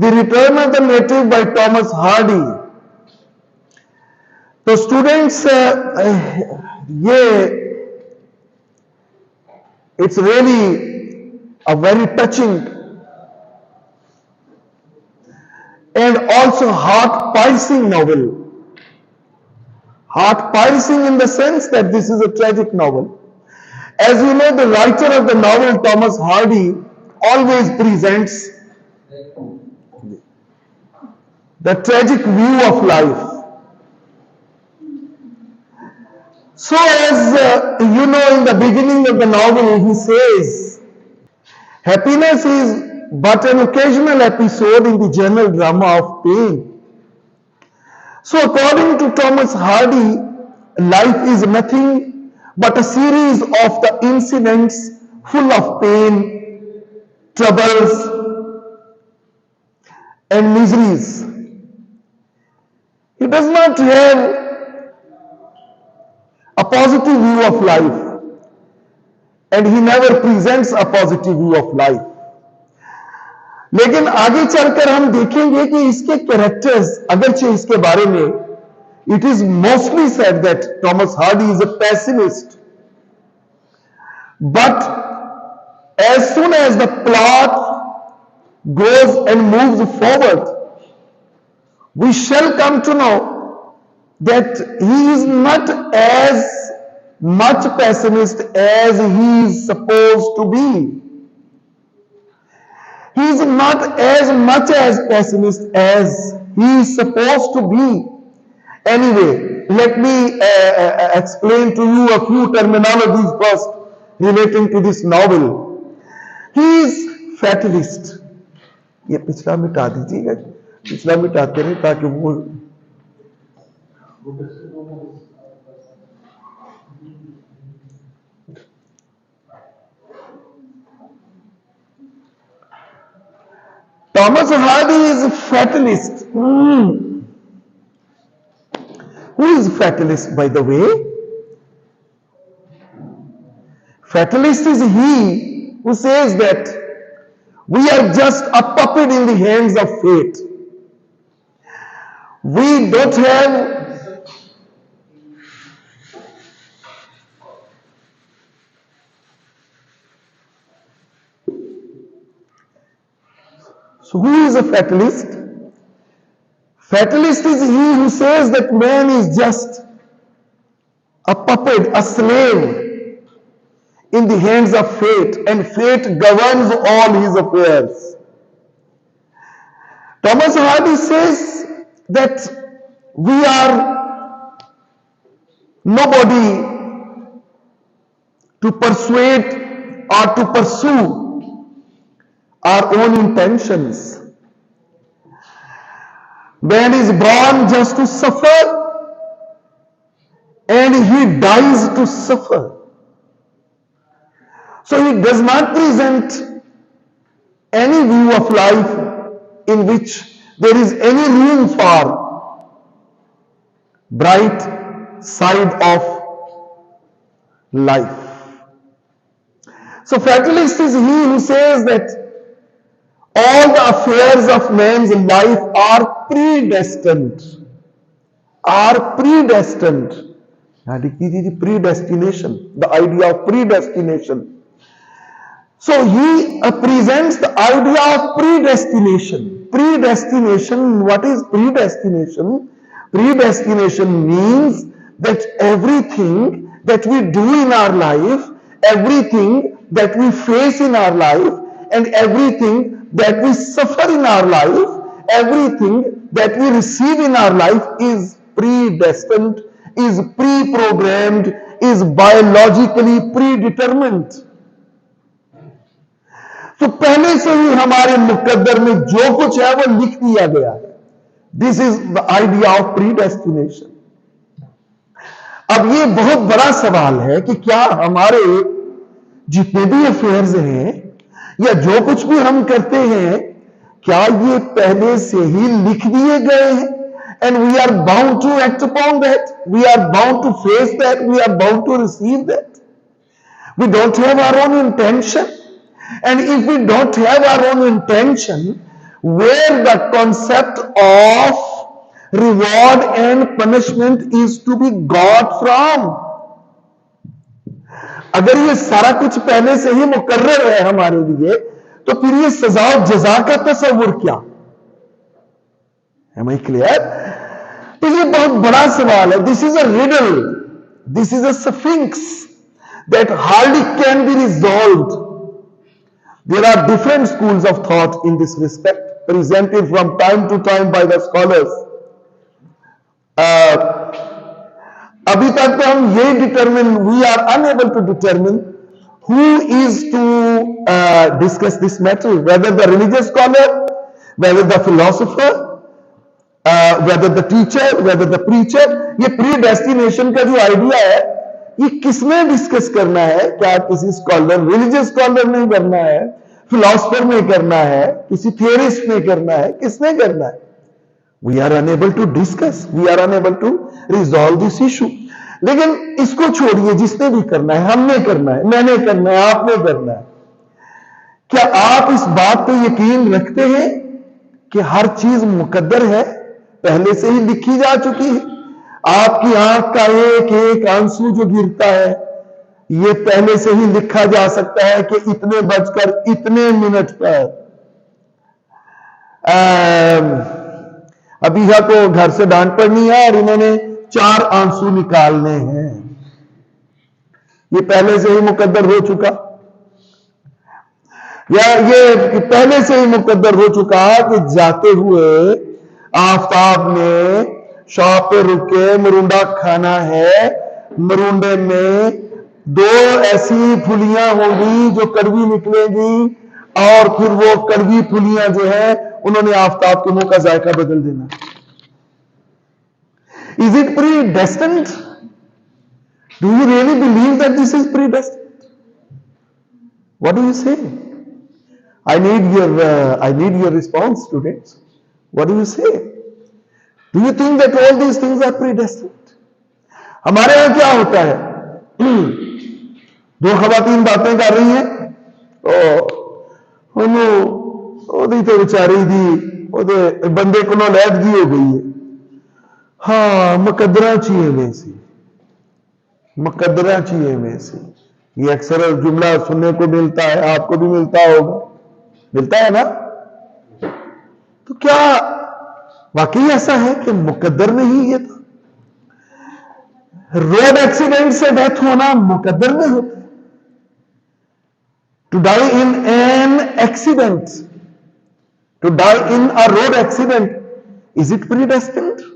The Return of the Native by Thomas Hardy. तो students ये it's really a very touching and also heart-piercing novel. Heart-piercing in the sense that this is a tragic novel. As you know, the writer of the novel, Thomas Hardy, always presents the tragic view of life. So as you know, in the beginning of the novel, he says, happiness is but an occasional episode in the general drama of pain. So according to Thomas Hardy, life is nothing but a series of the incidents full of pain, troubles, and miseries. He does not have a positive view of life, and he never presents a positive view of life. लेकिन आगे चलकर हम देखेंगे कि इसके characters, अगरचे इसके बारे में it is mostly said that Thomas Hardy is a pessimist, but as soon as the plot goes and moves forward, we shall come to know that he is not as much pessimist as he is supposed to be. He is not as much as pessimist as he is supposed to be. Anyway, let me explain to you a few terminologies first relating to this novel. He is fatalist. ये पिछला मिटा दीजिएगा, पिछला मिटाते रहे ताकि वो Thomas Hardy is a fatalist. Who is fatalist, by the way? Fatalist is he who says that we are just a puppet in the hands of fate. We don't have So who is a fatalist? Fatalist is he who says that man is just a puppet, a slave in the hands of fate, and fate governs all his affairs. Thomas Hardy says that we are nobody to persuade or to pursue our own intentions. Man is born just to suffer, and he dies to suffer. So he does not present any view of life in which there is any room for bright side of life. So fatalist is he who says that all the affairs of man's life are predestined. Predestination, the idea of predestination. So he presents the idea of predestination. Predestination, what is predestination? Predestination means that everything that we do in our life, everything that we face in our life, and everything that we suffer in our life, everything that we receive in our life is predestined, is pre-programmed, is biologically predetermined. तो पहले से ही हमारे मुकद्दर में जो कुछ है वो लिख दिया गया है. This is the idea of predestination. अब ये बहुत बड़ा सवाल है कि क्या हमारे जितने भी अफेयर्स हैं या जो कुछ भी हम करते हैं, क्या ये पहले से ही लिख दिए गए हैं? And we are bound to act upon that. We are bound to face that. We are bound to receive that. We don't have our own intention. And if we don't have our own intention, where the concept of reward and punishment is to be got from. अगर ये सारा कुछ पहले से ही मुकर्रर है हमारे लिए, तो फिर ये सजा और जजा का तस्वुर क्या? Am I clear? तो ये बहुत बड़ा सवाल है. This is a riddle. This is a sphinx that hardly can be resolved. There are different schools of thought in this respect, presented from time to time by the scholars. अभी तक तो हम ये determine, we are unable to determine who is to discuss this matter, whether the religious scholar, whether the philosopher, whether the teacher, whether the preacher. ये predestination का जो idea है, ये किसने डिस्कस करना है? क्या किसी स्कॉलर, रिलीजियस स्कॉलर ने करना है, फिलोसफर ने करना है, किसी थियरिस्ट ने करना है, किसने करना है? We are unable to discuss, we are unable to resolve this issue. लेकिन इसको छोड़िए, जिसने भी करना है, हमने करना है, मैंने करना है, आपने करना है. क्या आप इस बात पे यकीन रखते हैं कि हर चीज मुकद्दर है, पहले से ही लिखी जा चुकी है? आपकी आंख का एक एक आंसू जो गिरता है, ये पहले से ही लिखा जा सकता है कि इतने बजकर इतने मिनट पर अबीहा को घर से डांट पड़नी है और इन्होंने 4 आंसू निकालने हैं. ये पहले से ही मुकद्दर हो चुका, या ये पहले से ही मुकद्दर हो चुका कि जाते हुए आफताब ने शॉप पे रुके मरुंडा खाना है, मरुंडे में 2 ऐसी फुलियां होंगी जो कड़वी निकलेंगी, और फिर वो कड़वी फुलियां जो है उन्होंने आफताब के मुंह का जायका बदल देना. Is it predestined? Do you really believe that this is predestined? What do you say? I need your response, students. What do you say? Do you think that all these things are predestined? हमारे यहां क्या होता है? 2 खवातीन बातें कर रही हैं, ਉਹਦੀ ਤੇ ਵਿਚਾਰੀ ਦੀ ਉਹਦੇ ਬੰਦੇ ਕੋਲੋਂ ਲਹਿਦਗੀ ਹੋ ਗਈ ਹੈ. हाँ, मुकद्दरा चाहिए में सी, मुकद्दरा चाहिए में सी. ये अक्सर जुमला सुनने को मिलता है, आपको भी मिलता होगा, मिलता है ना? तो क्या वाकई ऐसा है कि मुकद्दर में ही ये था? रोड एक्सीडेंट से डेथ होना मुकद्दर में होता है. To die in an accident, to die in a road accident, is it predestined?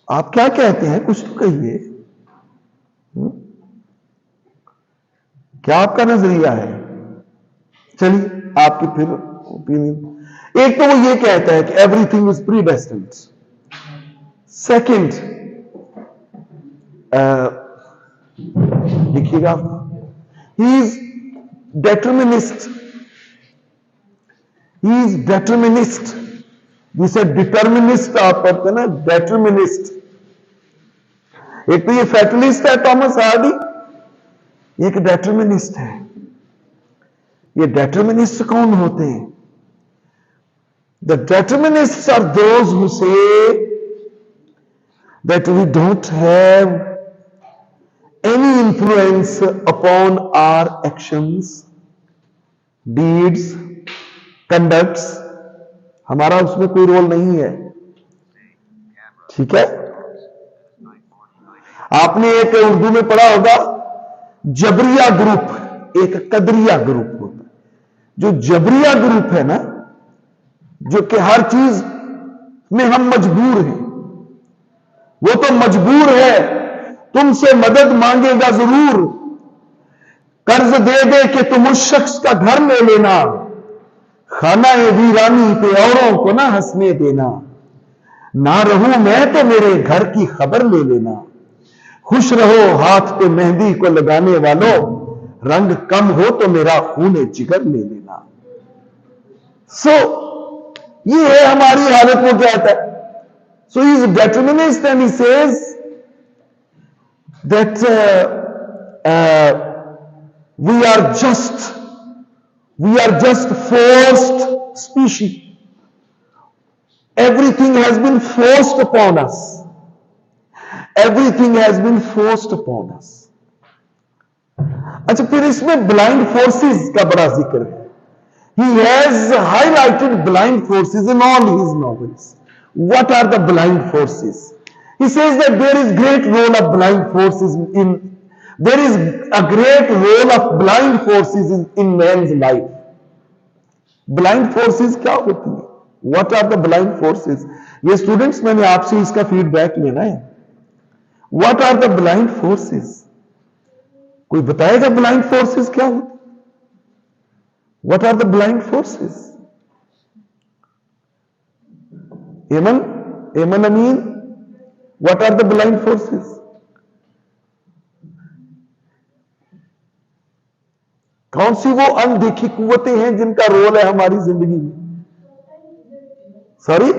आप क्या कहते हैं? कुछ तो कहिए. क्या आपका नजरिया है? चलिए आपकी फिर ओपिनियन. एक तो वो ये कहता है कि एवरीथिंग इज प्रीडेस्टिन्ड. सेकंड, लिखिएगा, ही इज डेटर्मिनिस्ट. He is डेटर्मिनिस्ट. जिसे डिटर्मिनिस्ट आप पढ़ते हैं ना, डेटर्मिनिस्ट. एक तो ये फैटलिस्ट है थॉमस हार्डी, एक डेटर्मिनिस्ट है. ये डेटर्मिनिस्ट कौन होते हैं? The determinists are those who say that we don't have any influence upon our actions, deeds, conducts. हमारा उसमें कोई रोल नहीं है. ठीक है? आपने एक उर्दू में पढ़ा होगा, जबरिया ग्रुप एक कदरिया ग्रुप होता है. जो जबरिया ग्रुप है ना, जो कि हर चीज में हम मजबूर हैं, वो तो मजबूर है, तुमसे मदद मांगेगा जरूर, कर्ज दे दे कि तुम उस शख्स का घर ले लेना, खाना वीरानी पे औरों को ना हंसने देना, ना रहूं मैं तो मेरे घर की खबर ले लेना, खुश रहो हाथ पे मेहंदी को लगाने वालों, रंग कम हो तो मेरा खून जिगर ले लेना. सो ये है हमारी हालत. वो क्या कहता है? So he is determinist and he says that We are just, we are just forced species. Everything has been forced upon us. Everything has been forced upon us. अच्छा, फिर इसमें ब्लाइंड फोर्सेस का बड़ा जिक्र है. He has highlighted blind forces in all his novels. What are the blind forces? He says that there is great role of blind forces there is a great role of blind forces in man's life. Blind forces क्या होती है? What are the blind forces? ये students, मैंने आपसे इसका feedback लेना है. What are the blind forces? कोई बताएगा blind forces क्या होती? What are the blind forces? Amen, Amin? What are the blind forces? कौन सी वो अनदेखी कुव्वतें हैं जिनका रोल है हमारी जिंदगी में? Sorry,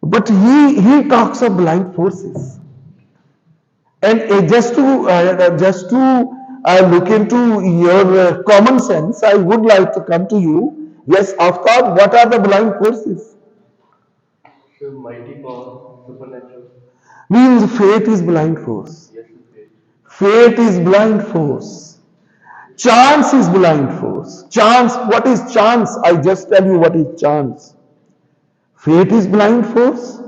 but he talks of blind forces. And just to look into your common sense, I would like to come to you. Yes, of course. What are the blind forces? Mighty power, supernatural. Means fate is blind force. Yes, Fate is blind force. Chance is blind force. Chance. What is chance? I just tell you what is chance. Fate is blind force.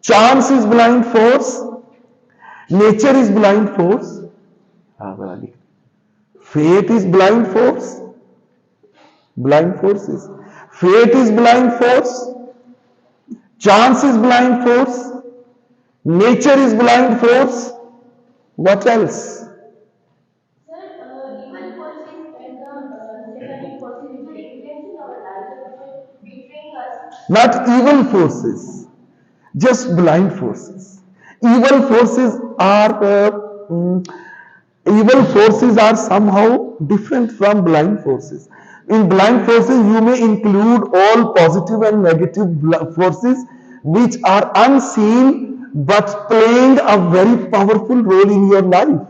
Chance is blind force. Nature is blind force. Fate is blind force. Blind forces. Fate is blind force. Chance is blind force. Nature is blind force. What else? Even forces and the satanic forces which are influencing our lives and betraying us. Not evil forces, just blind forces. Evil forces are somehow different from blind forces. In blind forces, you may include all positive and negative forces which are unseen but playing a very powerful role in your life.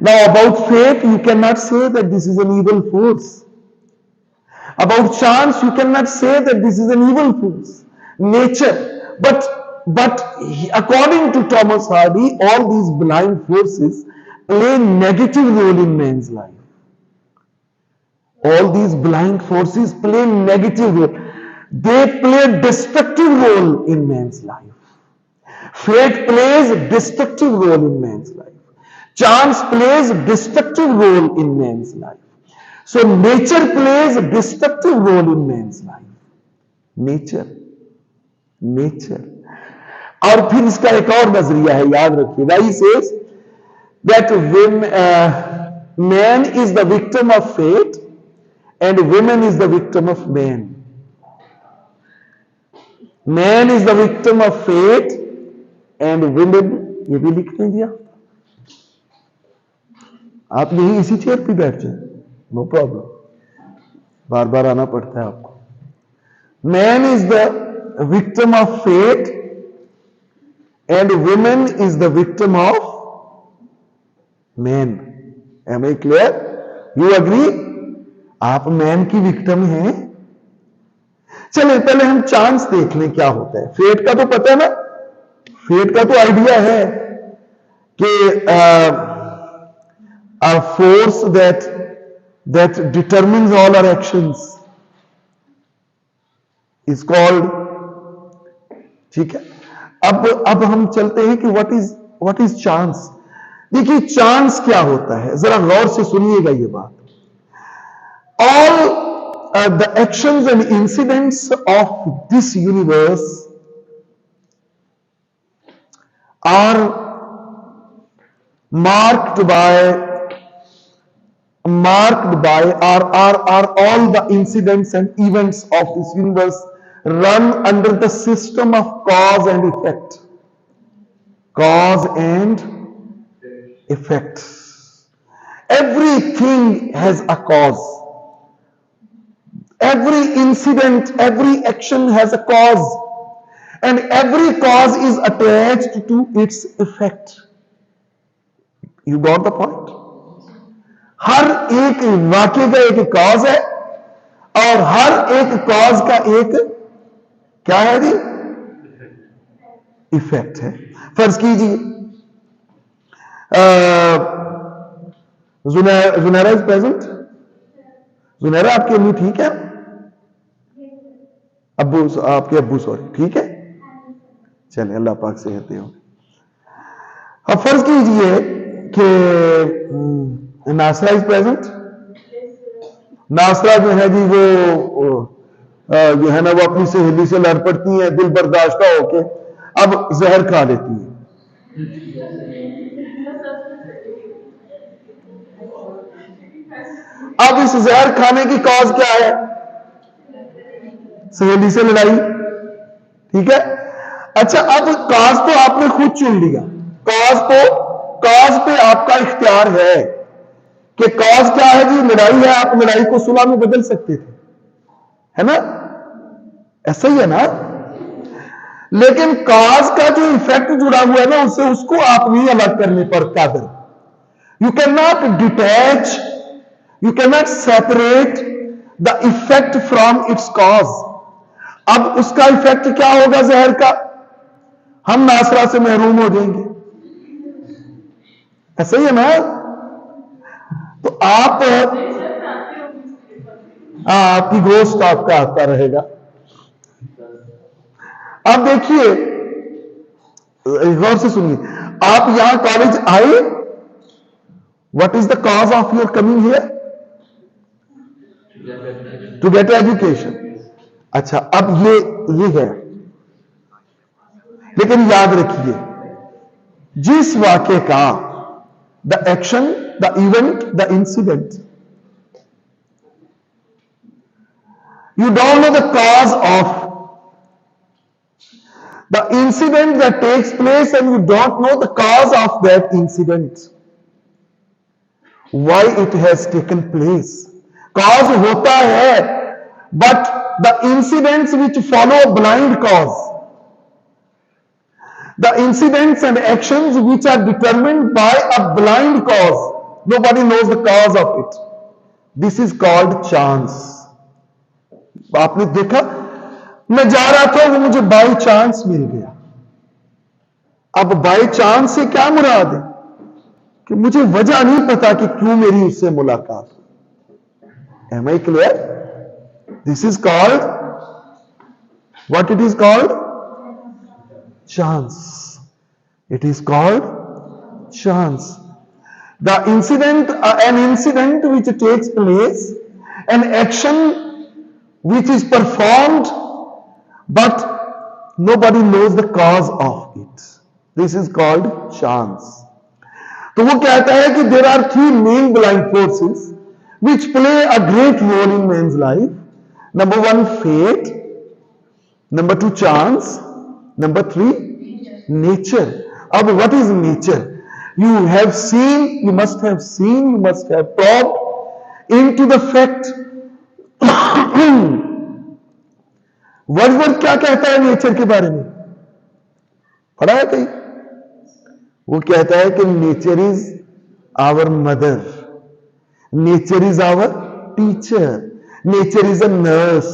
Now, about fate, you cannot say that this is an evil force. About chance, you cannot say that this is an evil force. Nature, but according to Thomas Hardy, all these blind forces play negative role in man's life. All these blind forces play negative role. They play destructive role in man's life. Fate plays destructive role in man's life. Chance plays destructive role in man's life. So nature plays a destructive role in man's life. Nature. और फिर इसका एक और नजरिया है, याद रखिएगा. He says that when man is the victim of fate and woman is the victim of man. Man is the victim of fate and women. ये भी लिख दिया. आप यही इसी चेयर पे बैठ जाए, नो प्रॉब्लम. बार बार आना पड़ता है आपको. Man is the victim of fate and woman is the victim of man. Am I clear? You agree? आप मैन की विक्टिम हैं. चलिए पहले हम चांस देख लें क्या होता है. फेट का तो पता है ना. फेट का तो आइडिया है कि a force that determines all our actions is called. ठीक है. अब हम चलते हैं कि what is chance. देखिए चांस क्या होता है, जरा गौर से सुनिएगा ये बात. All the actions and incidents of this universe are marked by are all the incidents and events of this universe run under the system of cause and effect. Cause and effect. Everything has a cause. every incident, every action has a cause, and every cause is attached to its effect. You got the point? हर एक वाक्य का एक cause है और हर एक cause का एक क्या है जी? इफेक्ट है. फर्ज कीजिए जुनैरा इज प्रेजेंट. जुनैरा आपकी अम्मी ठीक है? अब्बू, आपके अब्बू सॉरी, ठीक है? चलिए, अल्लाह पाक सेहत दे. अब फर्ज कीजिए कि नासरा इज प्रेजेंट. नासरा जो है जी वो जो है ना वो अपनी सहेली से लड़ पड़ती है, दिल बर्दाश्ता होके अब जहर खा लेती है. अब इस जहर खाने की कॉज क्या है? सहेली से लड़ाई. ठीक है. अच्छा, अब कॉज तो आपने खुद चुन लिया. कॉज पे आपका इख्तियार है कि कॉज क्या है जी? लड़ाई है. आप लड़ाई को सुलह में बदल सकते थे, है ना? ऐसा ही है ना? लेकिन कॉज का जो इफेक्ट जुड़ा हुआ है ना, उससे उसको आप नहीं अलग करने पर काबिल. You can not detach, you can not separate the effect from its cause. अब उसका इफेक्ट क्या होगा जहर का? हम नासरा से महरूम हो जाएंगे. ऐसा ही है ना? तो आपकी गोश्त आपका आता रहेगा. अब देखिए, गौर से सुनिए, आप यहां कॉलेज आए. What is the cause of your coming here? To get education. अच्छा, अब ये है. लेकिन याद रखिए, जिस वाक्य का the action, the event, the incident, you don't know the cause of the incident that takes place, and you don't know the cause of that incident, why it has taken place. Cause होता है, but the incidents which follow a blind cause, the incidents and actions which are determined by a blind cause, nobody knows the cause of it. This is called chance. आपने देखा, मैं जा रहा था, वो मुझे बाय चांस मिल गया. अब बाय चांस से क्या मुराद है? कि मुझे वजह नहीं पता कि क्यों मेरी उससे मुलाकात हुई. Am I clear? This is called, what it is called? Chance. It is called chance. The incident, an incident which takes place, an action which is performed, but nobody knows the cause of it. This is called chance. तो वो कहता है कि there are three main blind forces which play a great role in man's life. Number one, fate. Number two, chance. Number three, nature. अब what is nature? You have seen, you must have seen, you must have probed into the fact. Wordsworth क्या कहता है nature के बारे में? पढ़ा है कहीं? वो कहता है कि nature is our mother, nature is our teacher, nature is a nurse.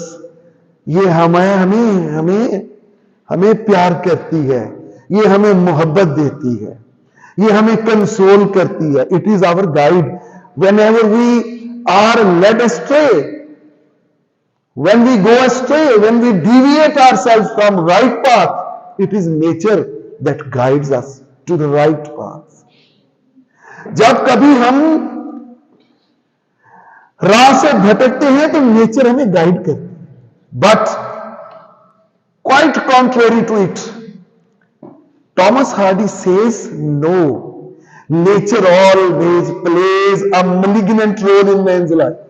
ये हमें हमें हमें हमें प्यार करती है, ये हमें मोहब्बत देती है, ये हमें कंसोल करती है. It is our guide whenever we are led astray. When we go astray, when we deviate ourselves from right path, it is nature that guides us to the right path. जब कभी हम राह से भटकते हैं तो nature हमें guide करती है. But quite contrary to it, Thomas Hardy says no. Nature always plays a malignant role in man's life.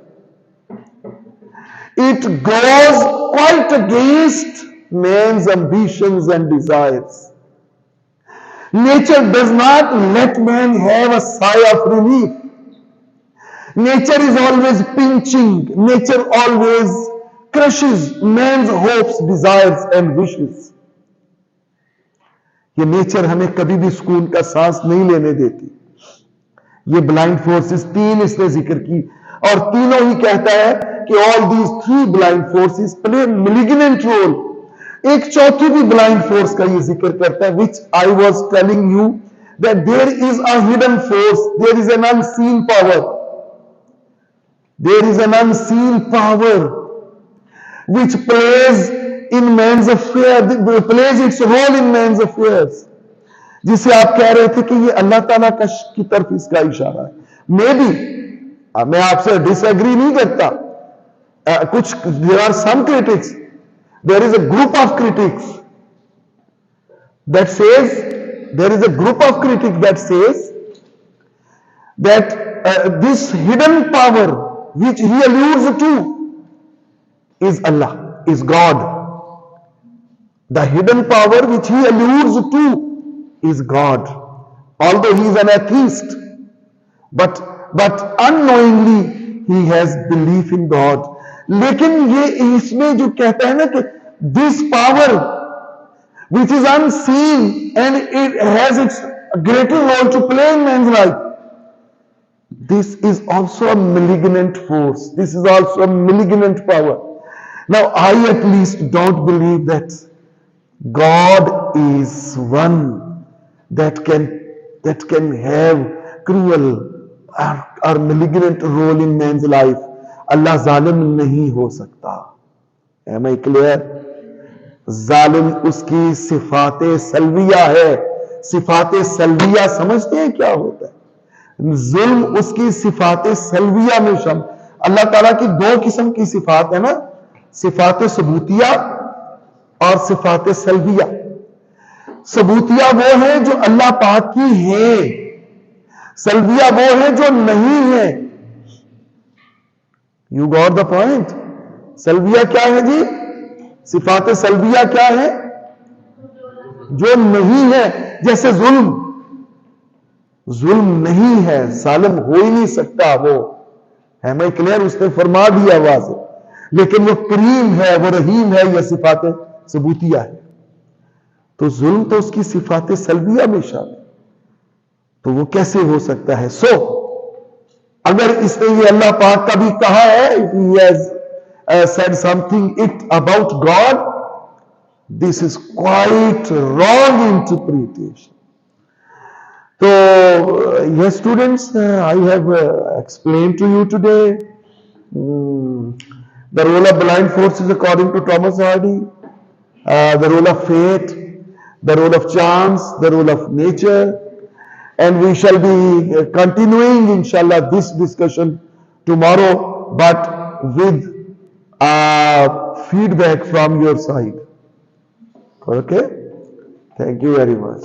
It goes quite against man's ambitions and desires. Nature does not let man have a sigh of relief. Nature is always pinching. Nature always crushes man's hopes, desires and wishes. ये nature हमें कभी भी सुकून का सांस नहीं लेने देती। ये ब्लाइंड फोर्सेस तीन इसने जिक्र की और तीनों ही कहता है कि all these three blind forces play malignant role. एक चौथी भी ब्लाइंड फोर्स का ये जिक्र करता है, which I was telling you that there is a hidden force, there is an unseen power, there is an unseen power which plays in man's affair, plays its role in man's affairs, जिसे आप कह रहे थे कि ये अल्लाह ताला की तरफ इसका इशारा है। मे बी मैं आपसे डिसएग्री नहीं करता, कुछ there are some critics, there is a group of critics that says, there is a group of critics that says that this hidden power which he alludes to is Allah, is God. The hidden power which he alludes to is God. Although he is an atheist, but unknowingly he has belief in God. लेकिन ये इसमें जो कहता है ना कि this power which is unseen and it has its greater role to play in man's life, this is also a malignant force. This is also a malignant power. Now, I at least don't believe that God is one that can have cruel or malignant role in man's life. Allah zalim नहीं हो सकता। Am I clear? जालिम उसकी सिफाते सल्विया है। सिफाते सल्विया समझते हैं क्या होता है? जुल्म उसकी सिफाते सल्विया में शामिल। अल्लाह ताला की दो किस्म की सिफात है ना, सिफात सबूतिया और सिफात सल्बिया। सबूतिया वो है जो अल्लाह पाक की है, सल्बिया वो है जो नहीं है। You got the point? सल्बिया क्या है जी? सिफात सल्बिया क्या है? जो नहीं है। जैसे जुल्म, जुल्म नहीं है, जालिम हो ही नहीं सकता वो, है मैं क्लियर? उसने फरमा दिया वाज़ेह, लेकिन वो करीम है, वो रहीम है, यह सिफात सबूतिया है। तो जुल्म तो उसकी सिफात सल्बिया में शामिल, तो वो कैसे हो सकता है? अगर इसने ये अल्लाह पाक का भी कहा है, he has said something it about God, this is quite wrong interpretation. So yes students, I have explained to you today the role of blind forces according to Thomas Hardy, the role of fate, the role of chance, the role of nature, and we shall be continuing inshallah this discussion tomorrow, but with feedback from your side. Okay? Thank you very much.